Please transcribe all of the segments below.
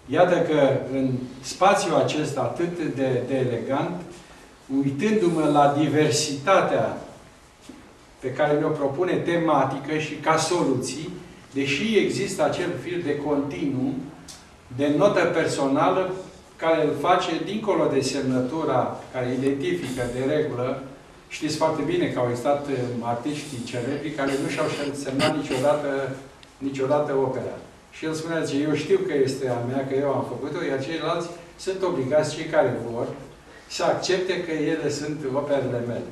Iată că în spațiul acesta atât de elegant, uitându-mă la diversitatea pe care ne-o propune tematică și ca soluții, deși există acel fir de continuum, de notă personală, care îl face dincolo de semnătura care identifică de regulă. Știți foarte bine că au existat artiști celebri care nu și-au semnat niciodată opera. Și el spunea, zice, eu știu că este a mea, că eu am făcut-o, iar ceilalți sunt obligați, cei care vor, să accepte că ele sunt operele mele.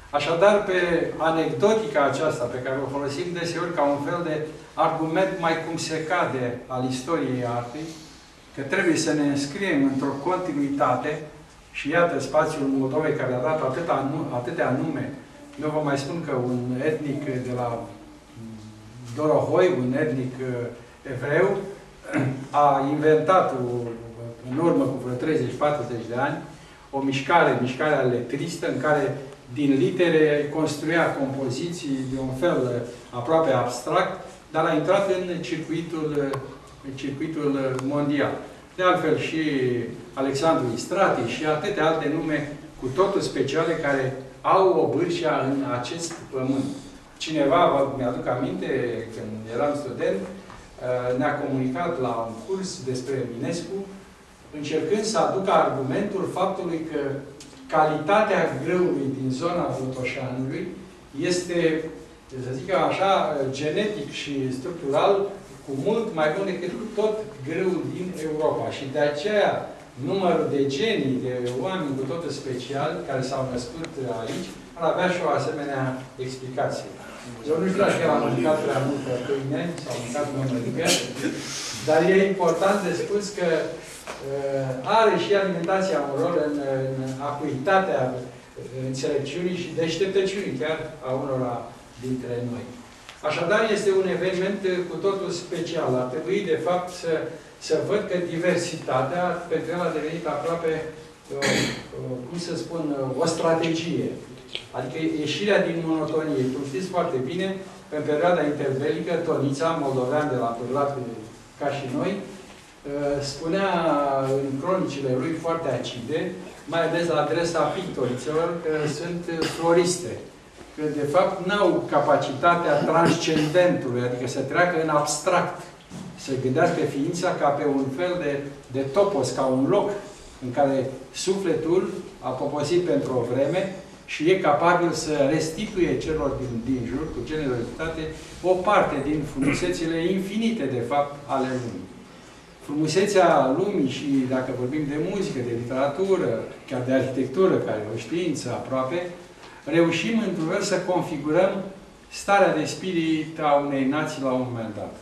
Așadar, pe anecdotica aceasta, pe care o folosim deseori ca un fel de argument mai cum se cade al istoriei artei, că trebuie să ne înscriem într-o continuitate, și iată spațiul Moldovei, care a dat atâtea nume. Nu vă mai spun că un etnic de la Dorohoi, un etnic evreu, a inventat în urmă cu vreo 30-40 de ani o mișcarea letristă în care din litere construia compoziții de un fel aproape abstract, dar a intrat în circuitul mondial. De altfel și Alexandru Istrati și atâtea alte nume cu totul speciale care au o bârșea în acest pământ. Cineva, mi-aduc aminte, când eram student, ne-a comunicat la un curs despre Eminescu, încercând să aducă argumentul faptului că calitatea grâului din zona Botoșanului este, să zic așa, genetic și structural, cu mult mai bun decât tot grâul din Europa. Și de aceea, numărul de genii, de oameni cu totul speciali, care s-au născut aici, ar avea și o asemenea explicație. Eu nu știu dacă el a mâncat prea multă pâine, sau mâncat mămăligă, dar e important de spus că are și alimentația un rol în acuitatea înțelepciunii și deșteptăciunii chiar a unora dintre noi. Așadar, este un eveniment cu totul special. Ar trebui, de fapt, să văd că diversitatea, pentru el a devenit aproape, cum să spun, o strategie. Adică ieșirea din monotonie. Cum știți foarte bine, în perioada interbelică, Tonița, moldovean de la Turlat, ca și noi, spunea în cronicile lui foarte acide, mai ales la adresa pictorițelor, că sunt floriste. Că, de fapt, n-au capacitatea transcendentului, adică să treacă în abstract, să gândească ființa ca pe un fel de topos, ca un loc în care sufletul a poposit pentru o vreme și e capabil să restituie celor din jur, cu generozitate, o parte din frumusețile infinite, de fapt, ale lumii. Frumusețea lumii și, dacă vorbim de muzică, de literatură, chiar de arhitectură, care e o știință aproape, reușim într-un fel să configurăm starea de spirit a unei nații la un moment dat.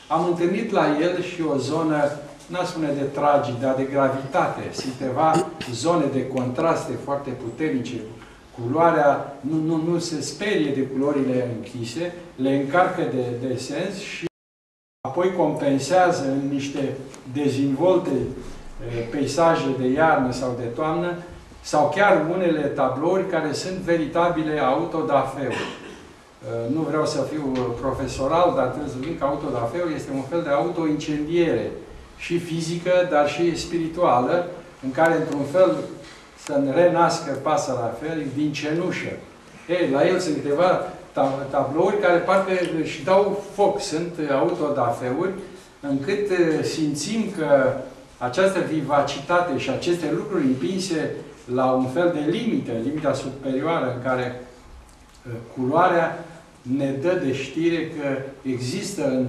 Am întâlnit la el și o zonă, n-aș spune de tragik, dar de gravitate. Sunt câteva zone de contraste foarte puternice. Culoarea nu se sperie de culorile închise, le încarcă de sens și apoi compensează în niște dezvolte peisaje de iarnă sau de toamnă, sau chiar unele tablouri care sunt veritabile autodafeuri. Nu vreau să fiu profesoral, dar trebuie să zic că autodafeul este un fel de autoincendiere și fizică, dar și spirituală, în care, într-un fel, să renască pasărea felii din cenușă. Ei, la el sunt câteva tablouri care parcă își dau foc, sunt autodafeuri, încât simțim că această vivacitate și aceste lucruri împinse la un fel de limită, limita superioară în care culoarea ne dă de știre că există în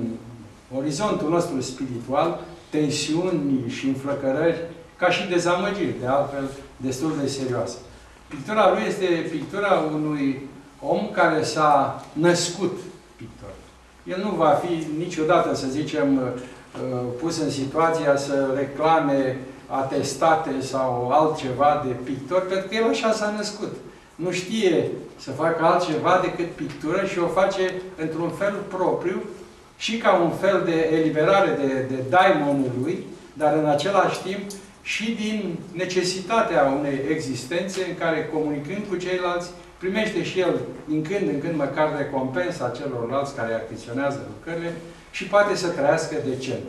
orizontul nostru spiritual tensiuni și înflăcărări, ca și dezamăgiri, de altfel, destul de serioase. Pictura lui este pictura unui om care s-a născut pictor. El nu va fi niciodată, să zicem, pus în situația să reclame atestate sau altceva de pictor, pentru că el așa s-a născut. Nu știe să facă altceva decât pictură și o face într-un fel propriu și ca un fel de eliberare de daimonul lui, dar în același timp și din necesitatea unei existențe în care, comunicând cu ceilalți, primește și el, din când în când, măcar recompensa celorlalți care achiziționează lucrările și poate să trăiască decent.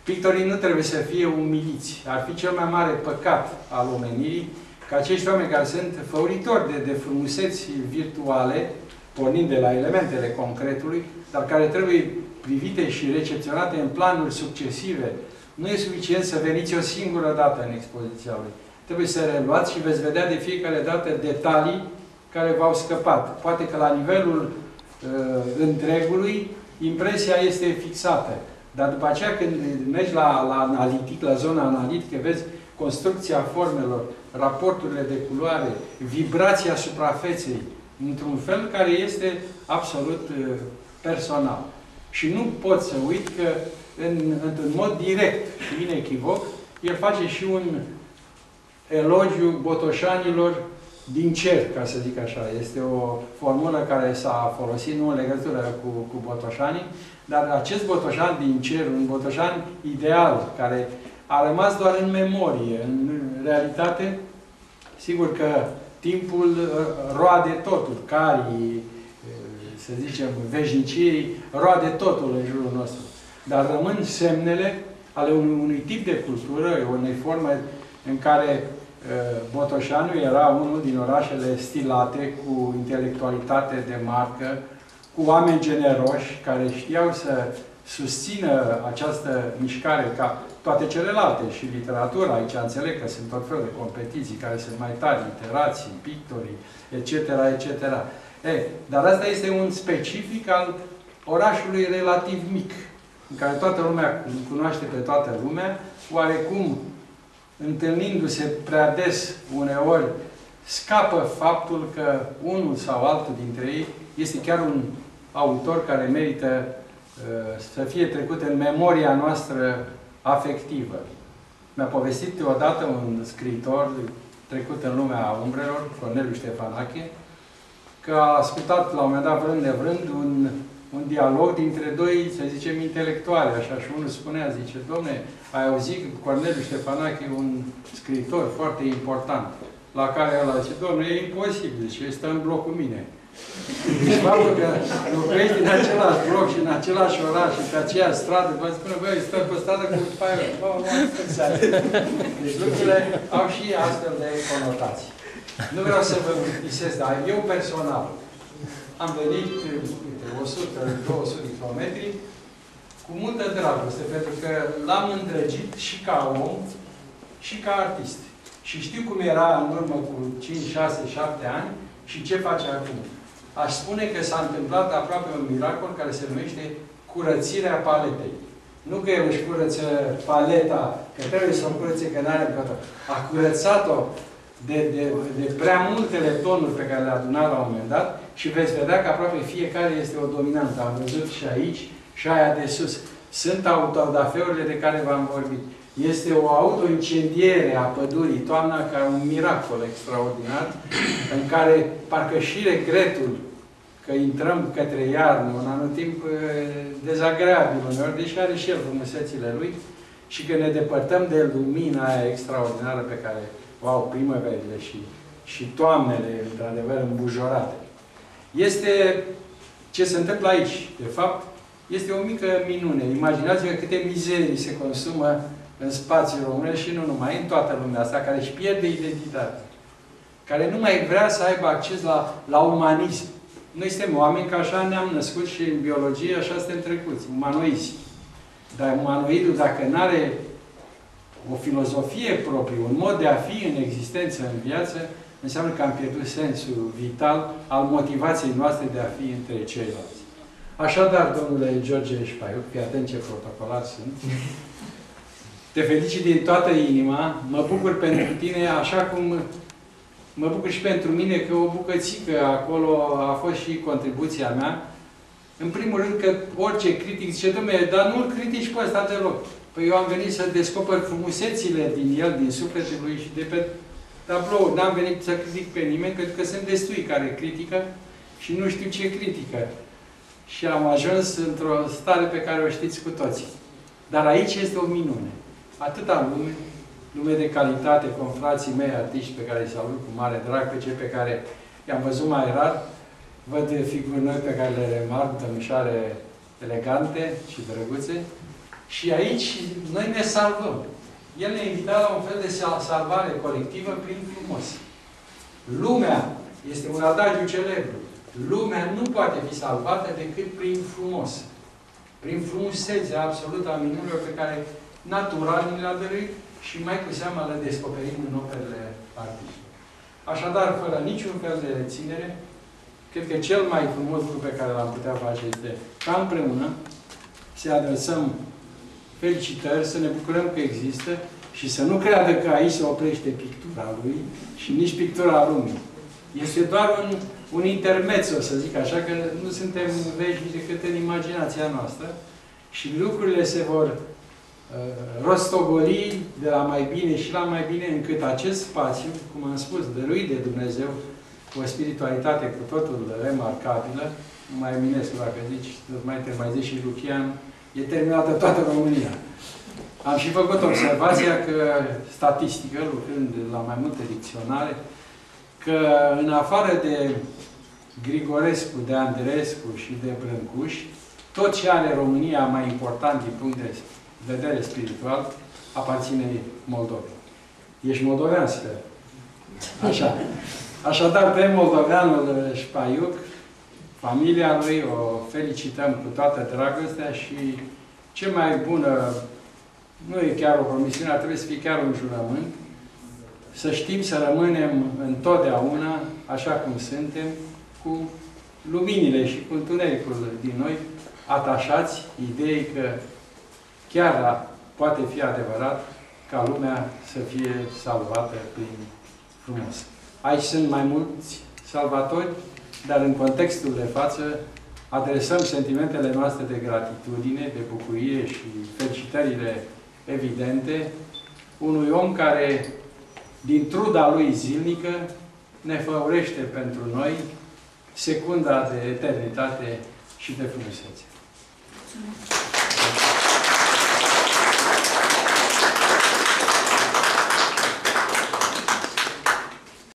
Pictorii nu trebuie să fie umiliți. Ar fi cel mai mare păcat al omenirii că acești oameni care sunt făuritori de frumuseți virtuale, pornind de la elementele concretului, dar care trebuie privite și recepționate în planuri succesive, nu e suficient să veniți o singură dată în expoziția lui. Trebuie să reluați și veți vedea de fiecare dată detalii care v-au scăpat. Poate că la nivelul întregului, impresia este fixată. Dar după aceea, când mergi la analitic, la zona analitică, vezi construcția formelor, raporturile de culoare, vibrația suprafeței, într-un fel care este absolut personal. Și nu pot să uit că, într-un mod direct și inechivoc, el face și un elogiu botoșanilor din cer, ca să zic așa. Este o formulă care s-a folosit nu în legătură cu botoșanii, dar acest botoșan din cer, un botoșan ideal, care a rămas doar în memorie, în realitate, sigur că timpul roade totul, carii, să zicem, veșniciei, roade totul în jurul nostru. Dar rămân semnele ale unui tip de cultură, unei forme în care Botoșaniu era unul din orașele stilate, cu intelectualitate de marcă, cu oameni generoși, care știau să susțină această mișcare ca toate celelalte. Și literatura, aici înțeleg că sunt tot felul de competiții care sunt mai tari, literații, pictorii, etc., etc. Dar asta este un specific al orașului relativ mic, în care toată lumea cunoaște pe toată lumea, oarecum, întâlnindu-se prea des uneori, scapă faptul că unul sau altul dintre ei este chiar un autor care merită să fie trecut în memoria noastră afectivă. Mi-a povestit odată un scriitor trecut în lumea umbrelor, Corneliu Ștefanache, că a ascultat la un moment dat, vrând nevrând, un dialog dintre doi, să zicem, intelectuali, așa, și unul spunea, zice, domne, ai auzit că Corneliu Ștefanache e un scriitor foarte important, la care ăla zice, domne, e imposibil, zice, stă în bloc cu mine. Deci faptul că locuiești în același bloc și în același oraș și pe aceeași stradă, vă spune, băi, stă pe stradă cu paie, deci lucrurile au și astfel de conotații. Nu vreau să vă plictisesc, dar eu personal am venit 100-200 de kilometri cu multă dragoste, pentru că l-am îndrăgit și ca om și ca artist. Și știu cum era în urmă cu 5, 6, 7 ani și ce face acum. Aș spune că s-a întâmplat aproape un miracol care se numește curățirea paletei. Nu că el își curăță paleta, că trebuie să o curățe, că n-are toată. A curățat-o de prea multele tonuri pe care le-a adunat la un moment dat și veți vedea că aproape fiecare este o dominantă. Am văzut și aici și aia de sus. Sunt autodafeurile de care v-am vorbit. Este o autoincendiere a pădurii toamna ca un miracol extraordinar în care parcă și regretul că intrăm către iarnă, un anotimp dezagreabil uneori, deși are și el frumusețile lui, și că ne depărtăm de lumina aia extraordinară pe care o au primăverile și toamnele, într-adevăr, îmbujorate. Este ce se întâmplă aici. De fapt, este o mică minune. Imaginați-vă câte mizerii se consumă în spațiul românesc și nu numai, în toată lumea asta, care își pierde identitatea. Care nu mai vrea să aibă acces la umanism. Noi suntem oameni, că așa ne-am născut și în biologie, așa suntem trecuți, umanoizi. Dar umanoidul, dacă nu are o filozofie proprie, un mod de a fi în existență, în viață, înseamnă că am pierdut sensul vital al motivației noastre de a fi între ceilalți. Așadar, domnule George Șpaiuc, fii atent ce protocolar sunt, te felicit din toată inima, mă bucur pentru tine, așa cum mă bucur și pentru mine că o bucățică acolo a fost și contribuția mea. În primul rând că orice critic zice, dom'le, dar nu-l critici pe ăsta deloc. Păi eu am venit să descoper frumusețile din el, din sufletul lui și de pe tablou. N-am venit să critic pe nimeni, pentru că sunt destui care critică și nu știu ce critică. Și am ajuns într-o stare pe care o știți cu toții. Dar aici este o minune. Atâta lume de calitate, confrații mei, artiști pe care îi salut cu mare drag, pe cei pe care i-am văzut mai rar, văd figuri noi pe care le remarc, domnișoare elegante și drăguțe, Și aici noi ne salvăm. El ne invita la un fel de salvare colectivă prin frumos. Lumea, este un adagiu celebru, lumea nu poate fi salvată decât prin frumos. Prin frumusețea absolută a minunilor pe care natura ni le-a dăruit și mai cu seamă le descoperim în operele artiștilor. Așadar, fără niciun fel de reținere, cred că cel mai frumos lucru pe care l-am putea face este ca împreună să adresăm felicitări, să ne bucurăm că există și să nu creadă că aici se oprește pictura lui și nici pictura lumii. Este doar un intermezzo, să zic așa, că nu suntem veșnici decât în imaginația noastră și lucrurile se vor rostogoli de la mai bine și la mai bine, încât acest spațiu, cum am spus, dăruit de Dumnezeu, cu o spiritualitate cu totul remarcabilă, nu mai Eminescu, dacă zici, mai zici și Lucian, e terminată toată România. Am și făcut observația că, statistică, lucrând la mai multe dicționare, că în afară de Grigorescu, de Andreescu și de Brâncuș, tot ce are România mai important din punct de vedere spiritual, aparține Moldovei. Ești moldovean, sper. Așa. Așadar, pe moldoveanul Șpaiuc, familia lui, o felicităm cu toată dragostea și ce mai bună, nu e chiar o promisiune, ar trebui să fie chiar un jurământ, să știm să rămânem întotdeauna, așa cum suntem, cu luminile și cu întunericul din noi, atașați ideii că chiar poate fi adevărat ca lumea să fie salvată prin frumos. Aici sunt mai mulți salvatori, dar în contextul de față adresăm sentimentele noastre de gratitudine, de bucurie și felicitările evidente unui om care, din truda lui zilnică, ne făurește pentru noi secunda de eternitate și de frumusețe.